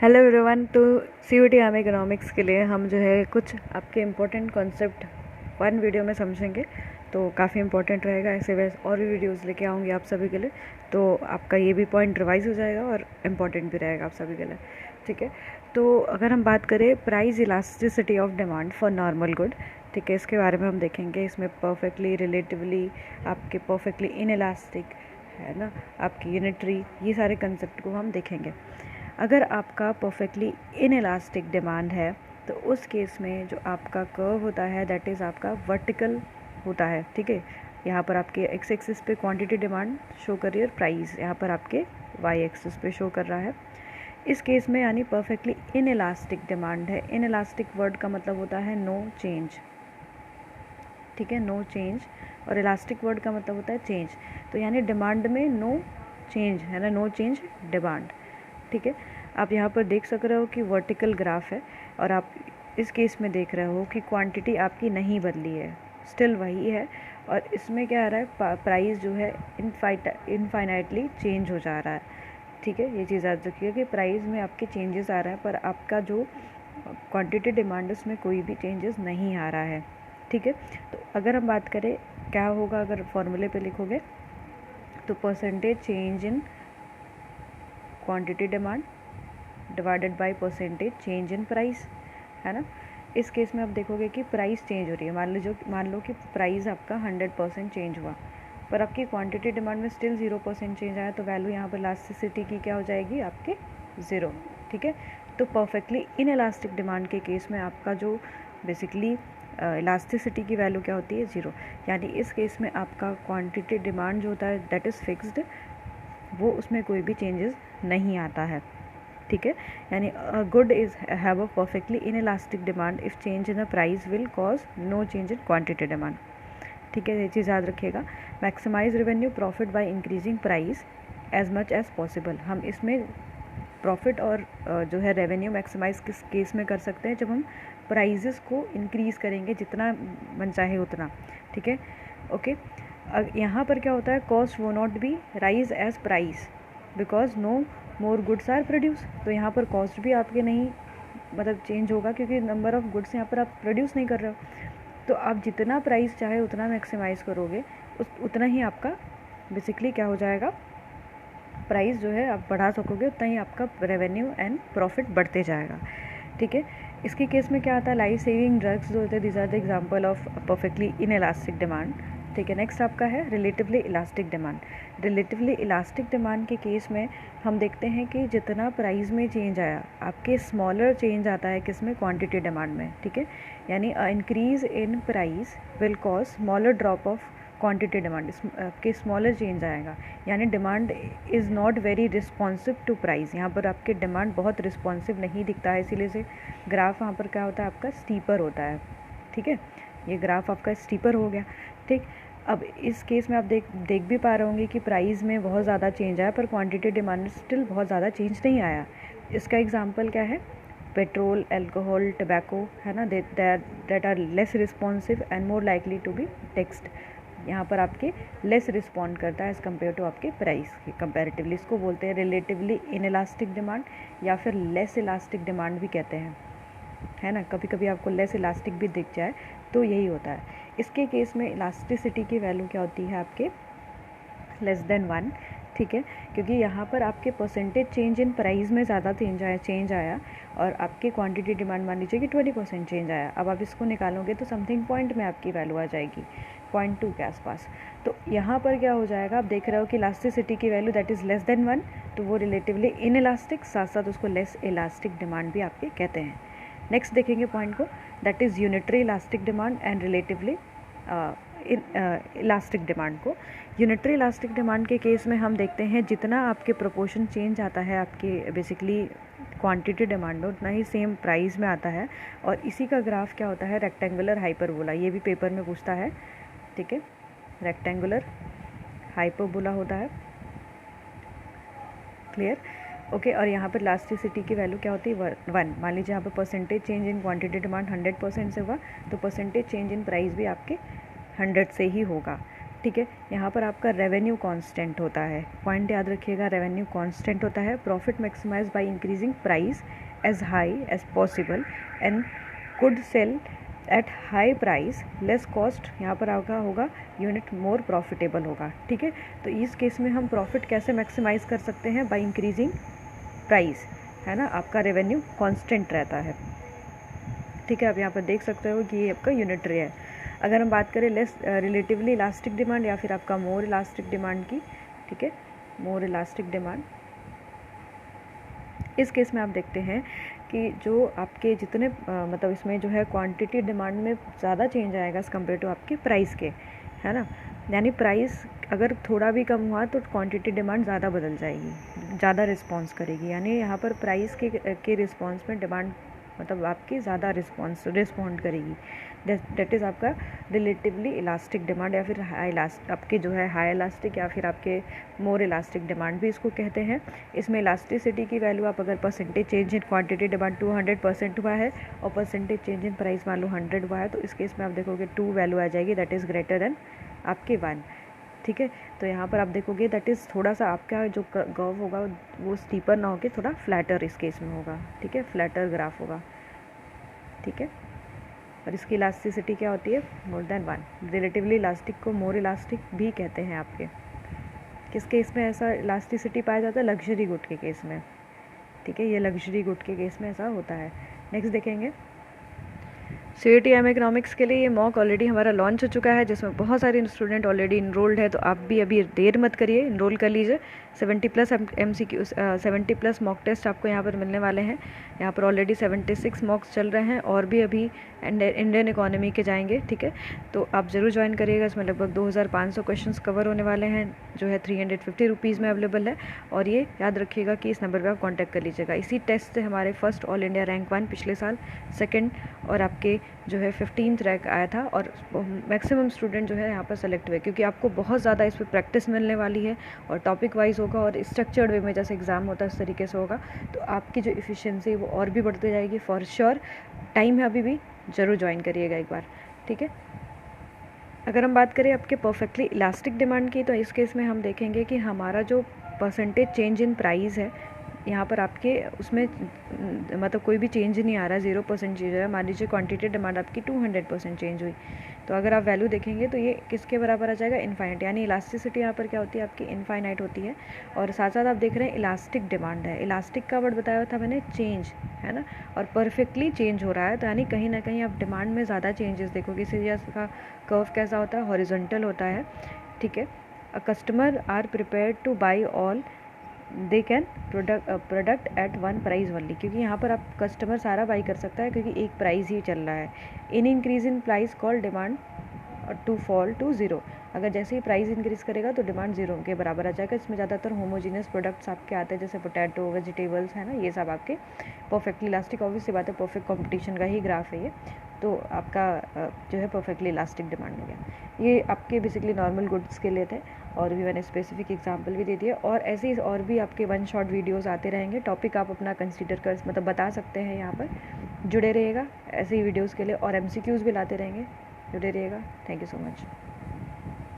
Hello everyone. तो CUT आम economics के लिए हम जो है कुछ आपके इम्पोर्टेंट कॉन्सेप्ट वन वीडियो में समझेंगे, तो काफ़ी इंपॉर्टेंट रहेगा। ऐसे वैसे और भी वीडियोस लेके आऊँगी आप सभी के लिए, तो आपका ये भी पॉइंट रिवाइज हो जाएगा और इम्पॉर्टेंट भी रहेगा आप सभी के लिए। ठीक है, तो अगर हम बात करें price elasticity of demand for normal good, ठीक है, इसके बारे में हम देखेंगे। इसमें परफेक्टली, रिलेटिवली, आपके परफेक्टली इनइलास्टिक है ना, आपकी यूनिटरी, ये सारे कंसेप्ट को हम देखेंगे। अगर आपका परफेक्टली इनइलास्टिक डिमांड है तो उस केस में जो आपका कर्व होता है दैट इज़ आपका वर्टिकल होता है। ठीक है, यहाँ पर आपके एक्स एक्सिस पे क्वांटिटी डिमांड शो कर रही है और प्राइस यहाँ पर आपके वाई एक्सिस पे शो कर रहा है। इस केस में यानी परफेक्टली इनइलास्टिक डिमांड है। इनइलास्टिक वर्ड का मतलब होता है नो चेंज। ठीक है, नो चेंज, और इलास्टिक वर्ड का मतलब होता है चेंज। तो यानी डिमांड में नो चेंज है ना, नो चेंज डिमांड। ठीक है, आप यहाँ पर देख सक रहे हो कि वर्टिकल ग्राफ है और आप इस केस में देख रहे हो कि क्वांटिटी आपकी नहीं बदली है, स्टिल वही है। और इसमें क्या आ रहा है, प्राइस जो है इनफाइनाइटली चेंज हो जा रहा है। ठीक है, ये चीज़ याद रखिए कि प्राइस में आपके चेंजेस आ रहा है पर आपका जो क्वांटिटी डिमांड उसमें कोई भी चेंजेस नहीं आ रहा है। ठीक है, तो अगर हम बात करें क्या होगा अगर फॉर्मूले पे लिखोगे तो percentage change in quantity demand divided by percentage change in price, है ना। इस केस में आप देखोगे कि प्राइस चेंज हो रही है। मान लो कि प्राइस आपका 100% चेंज हुआ पर आपकी क्वांटिटी डिमांड में स्टिल 0% चेंज आया, तो वैल्यू यहाँ पर इलास्टिसिटी की क्या हो जाएगी, आपके 0। ठीक है, तो परफेक्टली इन इलास्टिक डिमांड के केस में आपका जो बेसिकली इलास्टिसिटी की वैल्यू क्या होती है, 0। यानी इस केस में आपका क्वांटिटी डिमांड जो होता है दैट इज़ फिक्स्ड, वो उसमें कोई भी चेंजेस नहीं आता है। ठीक है, यानी good is have a perfectly inelastic demand if change in the price will cause no change in quantity demand. ठीक है, ये चीज़ याद रखिएगा। Maximize revenue profit by increasing price as much as possible. हम इसमें प्रॉफिट और जो है रेवेन्यू मैक्सिमाइज किस केस में कर सकते हैं, जब हम प्राइजेस को इंक्रीज़ करेंगे जितना मन चाहे उतना। ठीक है, ओके। यहाँ पर क्या होता है, cost would not be rise as price because no more goods are produce. तो यहाँ पर कॉस्ट भी आपके नहीं मतलब चेंज होगा क्योंकि नंबर ऑफ़ गुड्स यहाँ पर आप प्रोड्यूस नहीं कर रहे हो। तो आप जितना प्राइस चाहे उतना मैक्सिमाइज़ करोगे उतना ही आपका बेसिकली क्या हो जाएगा, प्राइस जो है आप बढ़ा सकोगे उतना ही आपका रेवेन्यू एंड प्रॉफिट बढ़ते जाएगा। ठीक है, इसके केस में क्या आता है, लाइफ सेविंग ड्रग्स जो होते हैं this are the example of perfectly inelastic demand. ठीक है, नेक्स्ट आपका है relatively elastic demand. Relatively elastic demand के केस में हम देखते हैं कि जितना प्राइस में चेंज आया आपके स्मॉलर चेंज आता है किस में, क्वांटिटी डिमांड में। ठीक है, यानी increase in price will cause smaller drop of quantity demand के स्मॉलर चेंज आएगा। यानी demand is not very responsive to price. यहाँ पर आपके डिमांड बहुत रिस्पॉन्सिव नहीं दिखता है, इसीलिए से ग्राफ वहाँ पर क्या होता है, आपका स्टीपर होता है। ठीक है, ये ग्राफ आपका स्टीपर हो गया। ठीक, अब इस केस में आप देख भी पा रहे होंगे कि प्राइस में बहुत ज़्यादा चेंज आया पर क्वांटिटी डिमांड में स्टिल बहुत ज़्यादा चेंज नहीं आया। इसका एग्जांपल क्या है, पेट्रोल, अल्कोहल, टबैको, है ना, that are less responsive and more likely to be taxed. यहाँ पर आपके लेस रिस्पॉन्ड करता है एज़ कम्पेयर टू आपके प्राइस के कंपैरेटिवली। इसको बोलते हैं रिलेटिवली इनइलास्टिक डिमांड या फिर लेस इलास्टिक डिमांड भी कहते हैं, है ना। कभी कभी आपको लेस इलास्टिक भी दिख जाए तो यही होता है। इसके केस में इलास्टिसिटी की वैल्यू क्या होती है, आपके लेस देन 1। ठीक है, क्योंकि यहाँ पर आपके परसेंटेज चेंज इन प्राइस में ज़्यादा चेंज आया और आपके क्वांटिटी डिमांड मान लीजिए कि 20% चेंज आया। अब आप इसको निकालोगे तो समथिंग पॉइंट में आपकी वैल्यू आ जाएगी 0.2 के आसपास। तो यहाँ पर क्या हो जाएगा, आप देख रहे हो कि इलास्टिसिटी की value that is less than 1, तो वो रिलेटिवली इन इलास्टिक, साथ साथ उसको लेस इलास्टिक डिमांड भी आपके कहते हैं। नेक्स्ट देखेंगे पॉइंट को, that is unitary elastic demand and relatively elastic demand को। यूनिटरी इलास्टिक डिमांड के केस में हम देखते हैं जितना आपके प्रोपोर्शन चेंज आता है आपके बेसिकली क्वांटिटी डिमांड में उतना ही सेम प्राइस में आता है। और इसी का ग्राफ क्या होता है, रेक्टेंगुलर हाइपरबोला। ये भी पेपर में पूछता है। ठीक है, रेक्टेंगुलर हाइपरबोला होता है, क्लियर, ओके। और यहाँ पर इलास्टिसिटी की वैल्यू क्या होती है, 1। मान लीजिए यहाँ पर percentage change in quantity demand 100% से हुआ तो परसेंटेज चेंज इन प्राइस भी आपके 100 से ही होगा। ठीक है। यहाँ पर आपका रेवेन्यू कांस्टेंट होता है, पॉइंट याद रखिएगा, रेवेन्यू कांस्टेंट होता है। Profit maximize by increasing price as high as possible and could sell at high price less cost, यहाँ पर आपका होगा यूनिट मोर प्रॉफिटेबल होगा। ठीक है, तो इस केस में हम प्रॉफिट कैसे मैक्सिमाइज कर सकते हैं? बाय इंक्रीजिंग प्राइस, है ना, आपका रेवेन्यू कांस्टेंट रहता है। ठीक है, आप यहाँ पर देख सकते हो कि ये आपका यूनिटरी है। अगर हम बात करें लेस रिलेटिवली इलास्टिक डिमांड या फिर आपका मोर इलास्टिक डिमांड की, ठीक है, मोर इलास्टिक डिमांड, इस केस में आप देखते हैं कि जो आपके जितने मतलब इसमें जो है क्वांटिटी डिमांड में ज़्यादा चेंज आएगा एज़ कम्पेयर टू आपके प्राइस के, है ना। यानी प्राइस अगर थोड़ा भी कम हुआ तो क्वांटिटी डिमांड ज़्यादा बदल जाएगी, ज़्यादा रिस्पॉन्स करेगी। यानी यहाँ पर प्राइस के रिस्पॉन्स में डिमांड मतलब आपकी ज़्यादा रिस्पॉन्ड करेगी। दैट इज़ आपका रिलेटिवली इलास्टिक डिमांड, या फिर हाई आपकी जो है हाई इलास्टिक या फिर आपके मोर इलास्टिक डिमांड भी इसको कहते हैं। इसमें इलास्टिसिटी की वैल्यू आप अगर percentage change in quantity demand 200% हुआ है और परसेंटेज चेंज इन प्राइस मान लो 100 हुआ है, तो इस केस में आप देखोगे 2 वैल्यू आ जाएगी, दैट इज़ ग्रेटर देन आपके 1। ठीक है, तो यहाँ पर आप देखोगे दैट इज़ थोड़ा सा आपका जो कर्व होगा वो स्टीपर ना होकर थोड़ा फ्लैटर इस केस में होगा। ठीक है, फ्लैटर ग्राफ होगा। ठीक है, और इसकी इलास्टिसिटी क्या होती है? More than 1। रिलेटिवली इलास्टिक को मोर इलास्टिक भी कहते हैं आपके। किस केस में ऐसा इलास्टिसिटी पाया जाता है? लग्जरी गुड के केस में। ठीक है, ये लग्जरी गुड के केस में ऐसा होता है। नेक्स्ट देखेंगे, CUET IIM इकोनॉमिक्स के लिए ये मॉक ऑलरेडी हमारा लॉन्च हो चुका है, जिसमें बहुत सारे स्टूडेंट ऑलरेडी इनरोल्ड है, तो आप भी अभी देर मत करिए, इनरोल कर लीजिए। 70+ MCQ 70+ मॉक टेस्ट आपको यहाँ पर मिलने वाले हैं। यहाँ पर ऑलरेडी 76 मॉक्स चल रहे हैं और भी अभी इंडियन इकोनॉमी के जाएंगे। ठीक है, तो आप ज़रूर ज्वाइन करिएगा। इसमें लगभग 2500 क्वेश्चंस कवर होने वाले हैं, जो है 350 रुपीज़ में अवेलेबल है। और ये याद रखिएगा कि इस नंबर पर आप कॉन्टैक्ट कर लीजिएगा। इसी टेस्ट से हमारे फर्स्ट ऑल इंडिया रैंक 1 पिछले साल, सेकेंड और आपके जो है 15th रैंक आया था, और मैक्सिमम स्टूडेंट जो है यहाँ पर सेलेक्ट हुए, क्योंकि आपको बहुत ज़्यादा इस पर प्रैक्टिस मिलने वाली है और टॉपिक वाइज होगा और स्ट्रक्चर्ड वे में जैसे एग्ज़ाम होता है उस तरीके से होगा, तो आपकी जो इफ़िशियंसी वो और भी बढ़ती जाएगी फॉर श्योर। टाइम है अभी भी, ज़रूर ज्वाइन करिएगा एक बार। ठीक है, अगर हम बात करें आपके परफेक्टली इलास्टिक डिमांड की, तो इस केस में हम देखेंगे कि हमारा जो परसेंटेज चेंज इन प्राइस है, यहाँ पर आपके उसमें मतलब कोई भी चेंज नहीं आ रहा है, 0% चेंज है। मान लीजिए क्वांटिटी डिमांड आपकी 200% चेंज हुई, तो अगर आप वैल्यू देखेंगे तो ये किसके बराबर आ जाएगा? इनफाइनाइट। यानी इलास्टिसिटी यहाँ पर क्या होती है आपकी? इनफाइनाइट होती है। और साथ साथ आप देख रहे हैं इलास्टिक डिमांड है। इलास्टिक का वर्ड बताया था मैंने, चेंज, है ना, और परफेक्टली चेंज हो रहा है, तो यानी कहीं ना कहीं आप डिमांड में ज़्यादा चेंजेस देखोगे। इसीलिए इसका कर्व कैसा होता है? हॉरिजॉन्टल होता है। ठीक है, a customer are prepared to buy all they can product at 1 price only, क्योंकि यहाँ पर आप कस्टमर सारा बाई कर सकता है क्योंकि एक प्राइस ही चल रहा है। In increase in price call demand to fall to 0। अगर जैसे ही प्राइस इंक्रीज करेगा तो डिमांड 0 के बराबर आ जाएगा। इसमें ज़्यादातर होमोजीनियस प्रोडक्ट्स आपके आते हैं, जैसे पोटैटो, वेजिटेबल्स, है ना, ये सब आपके परफेक्टली इलास्टिक। ऑब्वियस सी बात है, परफेक्ट कंपटीशन का ही ग्राफ है ये, तो आपका जो है परफेक्टली इलास्टिक डिमांड हो गया। ये आपके बेसिकली नॉर्मल गुड्स के लिए थे, और भी मैंने स्पेसिफिक एग्जांपल भी दे दिया। और ऐसे ही और भी आपके 1 शॉट वीडियोस आते रहेंगे। टॉपिक आप अपना कंसीडर कर मतलब बता सकते हैं, यहाँ पर जुड़े रहिएगा ऐसे ही वीडियोस के लिए, और MCQs भी लाते रहेंगे, जुड़े रहिएगा। Thank you so much.